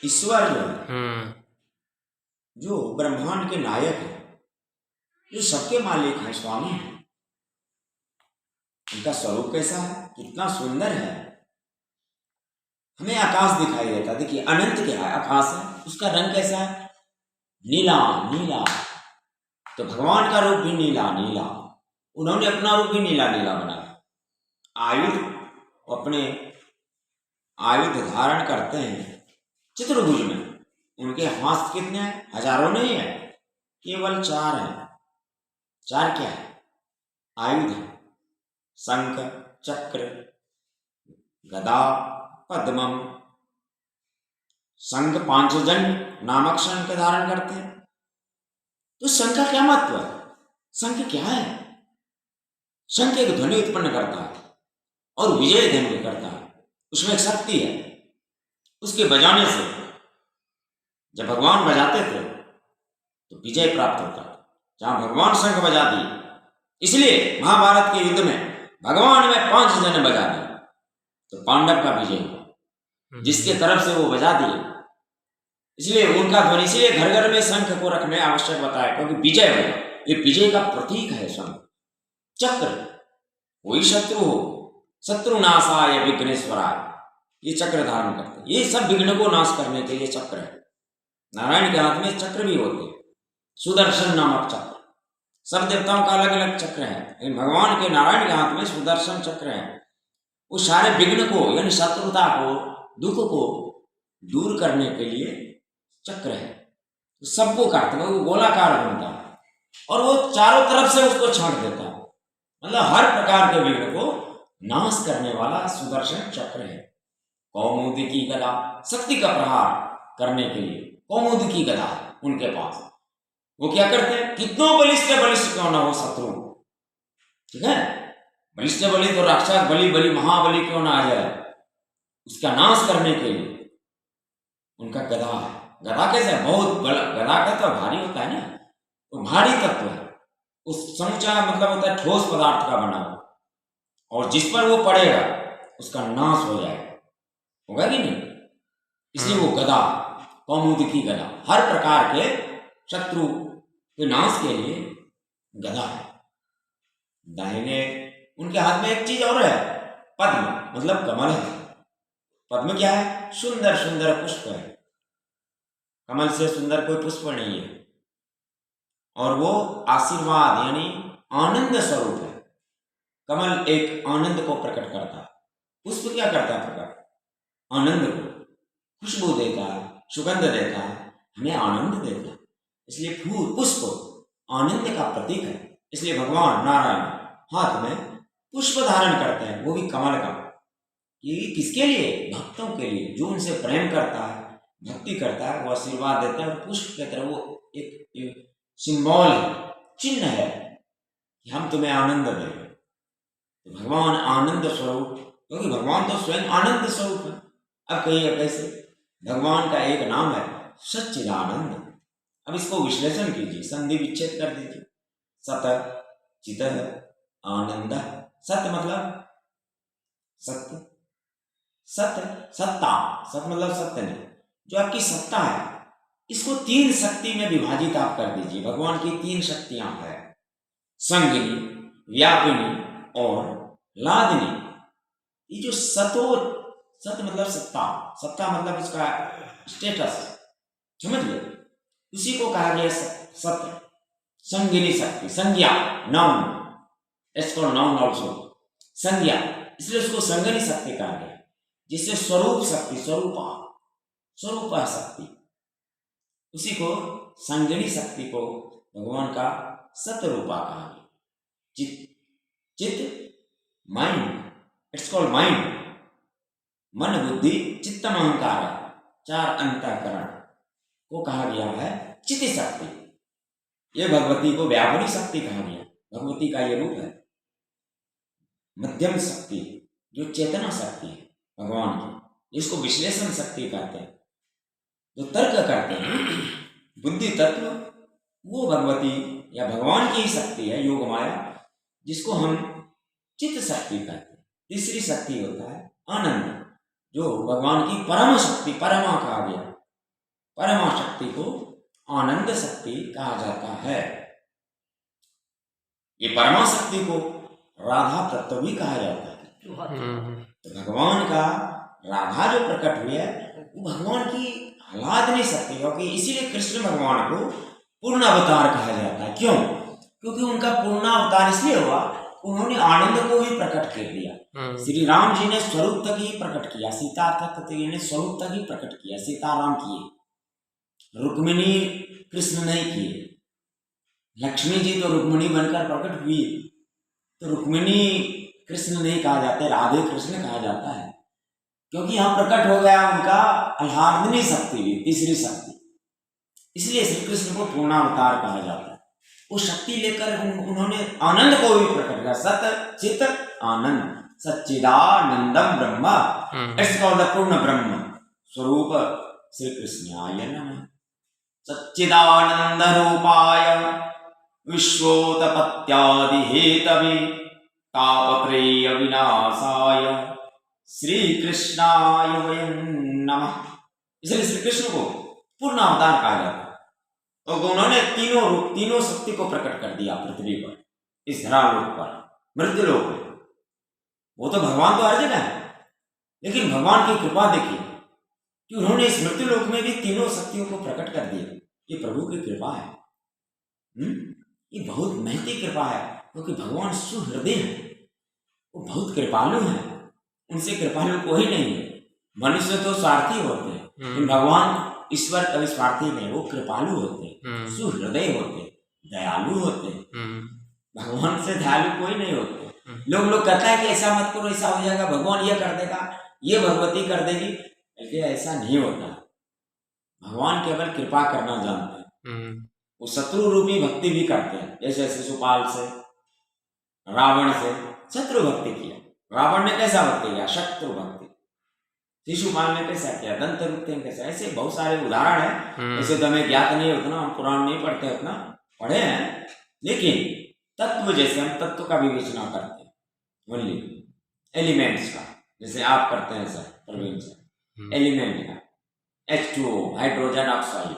ईश्वर जो है, जो ब्रह्मांड के नायक है, जो सबके मालिक है, स्वामी है, उनका स्वरूप कैसा है, कितना सुंदर है। हमें आकाश दिखाई देता, देखिए अनंत क्या है, आकाश है, उसका रंग कैसा है, नीला नीला। तो भगवान का रूप भी नीला नीला, उन्होंने अपना रूप भी नीला नीला बनाया। आयुध अपने आयुध धारण करते हैं चित्रभुज में, उनके हाथ कितने हैं, हजारों नहीं है, केवल 4 हैं। 4 क्या है, आयुध है, शंख चक्र गदा पद्मम। शंख पांचजन्य नामक शंख धारण करते हैं। तो शंख का क्या महत्व है, शंख क्या है, शंख एक ध्वनि उत्पन्न करता है और विजय ध्वनि करता है, उसमें एक शक्ति है। उसके बजाने से जब भगवान बजाते थे तो विजय प्राप्त होता था, जहां भगवान शंख बजा दिए, इसलिए महाभारत के युद्ध में भगवान में 5 जने बजा दिए तो पांडव का विजय हुआ, जिसके तरफ से वो बजा दिए, इसलिए उनका ध्वनि। इसलिए घर घर में शंख को रखने आवश्यक बताया, क्योंकि विजय होगा, ये विजय का प्रतीक है शंख। चक्र, कोई शत्रु हो, शत्रु नाशाय विघ्नेश्वराय, ये चक्र धारण करते हैं, ये सब विघ्न को नाश करने के लिए चक्र है। नारायण के हाथ में चक्र भी होते हैं, सुदर्शन नामक चक्र। सब देवताओं का अलग अलग चक्र है, लेकिन भगवान के नारायण के हाथ में सुदर्शन चक्र है। वो सारे विघ्न को, यानी शत्रुता को, दुख को दूर करने के लिए चक्र है। तो सबको काटते हैं, वो गोलाकार बनता है और वो चारों तरफ से उसको छांट देता है, मतलब हर प्रकार के विघ्न को नाश करने वाला सुदर्शन चक्र है। कौमुदी की गदा, शक्ति का प्रहार करने के लिए कौमुदी की गदा है उनके पास। वो क्या करते हैं, कितनों बलिष्ठ क्यों ना हो शत्रु, ठीक है, बलिष्ठ बलि तो राक्षस बलि बलि महाबली क्यों ना आ जाए, उसका नाश करने के लिए उनका गदा है। गदा कैसे है, बहुत बड़ा, गदा का तो भारी होता है ना, तो भारी तत्व है, उस समूचा मतलब होता है ठोस पदार्थ का बना हुआ, और जिस पर वो पड़ेगा उसका नाश हो जाएगा, होगा कि नहीं, इसलिए वो गदा, कौमुदी की गदा, हर प्रकार के शत्रु के नाश के लिए गदा है। दाहिने उनके हाथ में एक चीज और है, पद्म, मतलब कमल है। पद्म क्या है, सुंदर सुंदर पुष्प है, कमल से सुंदर कोई पुष्प नहीं है, और वो आशीर्वाद यानी आनंद स्वरूप है। कमल एक आनंद को प्रकट करता है, पुष्प क्या करता है, प्रकट आनंद को, खुशबू देता है, सुगंध देता है, हमें आनंद देता है, इसलिए फूल पुष्प आनंद का प्रतीक है। इसलिए भगवान नारायण हाथ में पुष्प धारण करते हैं, वो भी कमल का। ये किसके लिए, भक्तों के लिए, जो उनसे प्रेम करता है, भक्ति करता है, वो आशीर्वाद देता है। और पुष्प की तरह वो एक सिंबल है, चिन्ह है कि हम तुम्हें आनंद देंगे। तो भगवान आनंद स्वरूप, क्योंकि भगवान तो स्वयं आनंद स्वरूप है। अब कहिए कैसे, भगवान का एक नाम है सच्चिदानंद। अब इसको विश्लेषण कीजिए, संधि विच्छेद कर दीजिए। सत चित आनंद, सत मतलब सत्य, सत्य सत्ता, सत्य मतलब सत्य नहीं, जो आपकी सत्ता है, इसको 3 शक्ति में विभाजित आप कर दीजिए। भगवान की 3 शक्तियां हैं, संगिनी, व्यापिनी और लादिनी। ये जो सतो, सत मतलब सत्ता, सत्ता मतलब इसका स्टेटस, समझ गए, उसी को कहा गया सत्य। संगिनी शक्ति, संज्ञा, noun, it's called noun also, संज्ञा, इसलिए उसको संगिनी शक्ति कहा गया। जिससे स्वरूप शक्ति, स्वरूपा शक्ति, उसी को संगिनी शक्ति को भगवान का सतरूपा कहा गया। चित्त माइंड, इट्स कॉल्ड माइंड, मन बुद्धि चित्तम अहंकार, 4 अंतःकरण को कहा गया है चित्त शक्ति। ये भगवती को व्यापनी शक्ति कहा गया, भगवती का ये रूप है। मध्यम शक्ति जो चेतना शक्ति है भगवान की, इसको विश्लेषण शक्ति कहते हैं, जो तर्क करते हैं, बुद्धि तत्व, वो भगवती या भगवान की ही शक्ति है, योग माया, जिसको हम चित्त शक्ति कहते हैं। तीसरी शक्ति होता है आनंद, जो भगवान की परम शक्ति, परमा कहा गया, परमा शक्ति को आनंद शक्ति कहा जाता है। ये परमा शक्ति को राधा तत्व भी कहा जाता है। तो भगवान का राधा जो प्रकट हुई है वो भगवान की हालात नहीं सकती, क्योंकि इसीलिए कृष्ण भगवान को पूर्ण अवतार कहा जाता है। क्यों? क्योंकि उनका पूर्ण अवतार इसलिए हुआ, उन्होंने आनंद को भी प्रकट कर दिया। श्री राम जी ने स्वरूप तक ही प्रकट किया, सीता तक ने स्वरूप तक ही प्रकट किया, सीताराम किए, रुक्मिणी कृष्ण नहीं किए। लक्ष्मी जी तो रुक्मिणी बनकर प्रकट हुई, तो रुक्मिणी कृष्ण नहीं कहा जाता, राधे कृष्ण कहा जाता है, क्योंकि यहाँ प्रकट हो गया उनका आह्लादनी शक्ति भी, तीसरी शक्ति। इसलिए श्री कृष्ण को पूर्णावतार कहा जाता है। वो शक्ति लेकर उन्होंने आनंद को भी प्रकट किया, सत चित आनंद, सच्चिदानंदम ब्रह्म, इट्स कॉल्ड द पूर्ण ब्रह्म स्वरूप श्री कृष्णाय नमः। सच्चिदानंद रूपाय विश्वोत्पत्त्यादि हेतवे तापत्रय विनाशाय श्री कृष्णाय वयं नमः। इसलिए श्री कृष्ण को पूर्ण अवतार कहा जाता है। तो उन्होंने तीनों शक्ति को प्रकट कर दिया पृथ्वी पर, इस धरालोक पर, मृत्युलोक में। वो तो भगवान तो हर जगह है, लेकिन भगवान की कृपा देखिए कि उन्होंने इस मृत्युलोक में भी तीनों शक्तियों को प्रकट कर दिया। ये प्रभु की कृपा है। ये बहुत महती कृपा है, क्योंकि भगवान सुहृदय है, वो बहुत कृपालु है, उनसे कृपालु कोई नहीं है। मनुष्य तो स्वार्थी होते हैं, लेकिन भगवान ईश्वर कभी स्वार्थी नहीं, वो कृपालु होते, सुहृदय होते, दयालु होते। भगवान से दयालु कोई नहीं होते। लोग कहता है कि ऐसा मत करो, ऐसा हो जाएगा, भगवान ये कर देगा, ये भगवती कर देगी, लेकिन ऐसा नहीं होता। भगवान केवल कृपा करना जानते हैं। वो शत्रु रूपी भक्ति भी करते हैं, जैसे शिशुपाल से, रावण से शत्रु भक्ति किया। रावण ने कैसा भक्ति किया? शत्रु भक्ति। शिशुपाल ने कैसा किया? दंत रुक्ति ने कैसा। ऐसे बहुत सारे उदाहरण है। ऐसे तो हमें ज्ञात नहीं उतना, हम पुराण नहीं पढ़ते उतना, पढ़े हैं, लेकिन तत्व जैसे हम तत्व का विवेचना करते हैं, ओनली एलिमेंट्स का, जैसे आप करते हैं सर प्रवीण सर, एलिमेंट का H2O हाइड्रोजन ऑक्साइड,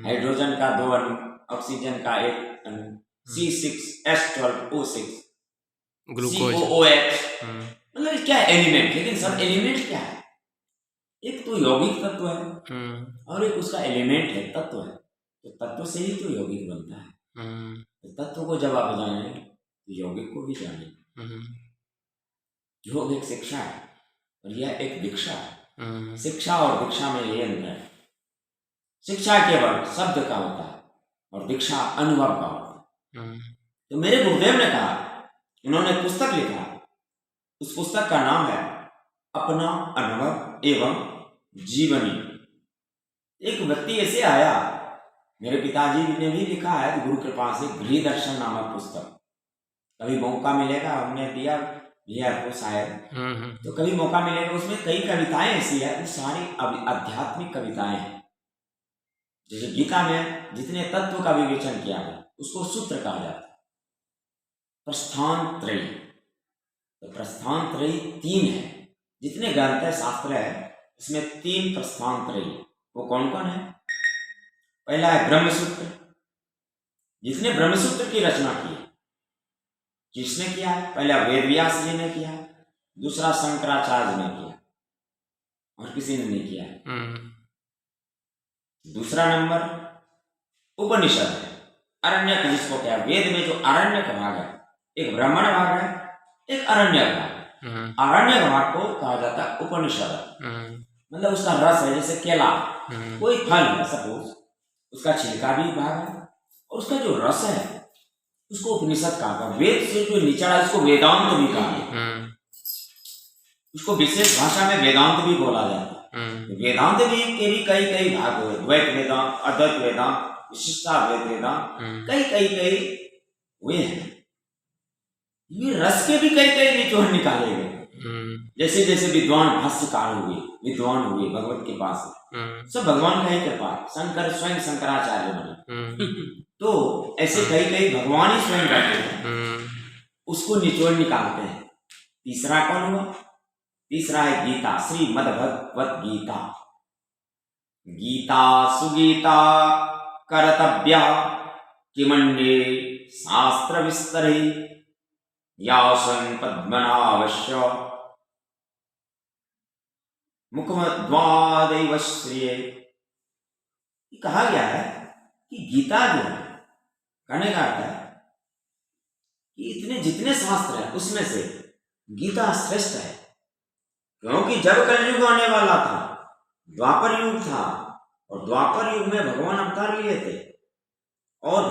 हाइड्रोजन का 2 अणु, ऑक्सीजन का 1 अणु, C6H12O6 COOH, मतलब क्या है एलिमेंट। लेकिन सब एलिमेंट क्या है? एक तो यौगिक तत्व है और एक उसका एलिमेंट है, तत्व है। तो तत्व से ही तो यौगिक बनता है। तो तत्व को जब आप जाने तो यौगिक को भी जाने। योग एक शिक्षा है और यह एक दीक्षा है। शिक्षा और दीक्षा में ये अंतर है। शिक्षा केवल शब्द का होता है और दीक्षा अनुभव का होता है। तो मेरे गुरुदेव ने कहा, उन्होंने पुस्तक लिखा, उस पुस्तक का नाम है अपना अनुभव एवं जीवनी। एक व्यक्ति ऐसे आया, मेरे पिताजी ने भी लिखा है गुरु कृपा से, गृह दर्शन नामक पुस्तक। कभी मौका मिलेगा, हमने दिया भैया को शायद, तो कभी मौका मिलेगा। उसमें कई कविताएं ऐसी है, वो सारी आध्यात्मिक कविताएं हैं। जैसे गीता में जितने तत्व का विवेचन किया है उसको सूत्र कहा जाता है, प्रस्थान त्रयी। तो प्रस्थान त्रयी 3 है। जितने ग्रंथ है, शास्त्र है, इसमें 3 प्रस्थान त्रयी। वो कौन कौन है? पहला है ब्रह्मसूत्र, जिसने ब्रह्मसूत्र की रचना की है। किसने किया है? पहला वेदव्यास जी ने किया, दूसरा शंकराचार्य ने किया, और किसी ने नहीं किया है। दूसरा नंबर उपनिषद है, अरण्यक जिसको क्या, वेद में जो अरण्यक भाग है, एक ब्राह्मण भाग है, एक अरण्यक भाग है। अरण्यक भाग को कहा जाता है उपनिषद। मतलब उसका रस है, जैसे केला, कोई फल है सपोज, उसका छिलका भी भाग है और उसका जो रस है उसको उपनिषद कहा। वेद से जो निचला है उसको वेदांत भी कहा। उसको विशेष भाषा में वेदांत भी बोला जाता है। वेदांत भी के भी कई भाग हुए, द्वैत वेदांत, अद्वैत वेदांत, विशिष्टाद्वैत वेदांत, कई हुए हैं। ये रस के भी कई निचोड़ निकाले गए। जैसे जैसे विद्वान भाष्यकार हुए, विद्वान हुए भगवत के पास, सब भगवान का ही कृपा। शंकर स्वयं शंकराचार्य बने, तो ऐसे कई भगवान ही स्वयं करते हैं, उसको निचोड़ निकालते हैं। तीसरा कौन हुआ? तीसरा है गीता, श्रीमद् भगवत गीता। गीता सुगीता कर्तव्या किमन्ये शास्त्र विस्तरे यासं पद्मनाभस्य मुखमद्वादैव श्रिये। कहा गया है कि गीता जो है, कहने का अर्थ है कि इतने जितने शास्त्र हैं उसमें से गीता श्रेष्ठ है, क्योंकि जब कलयुग आने वाला था, द्वापर युग था, और द्वापर युग में भगवान अवतार लिए थे और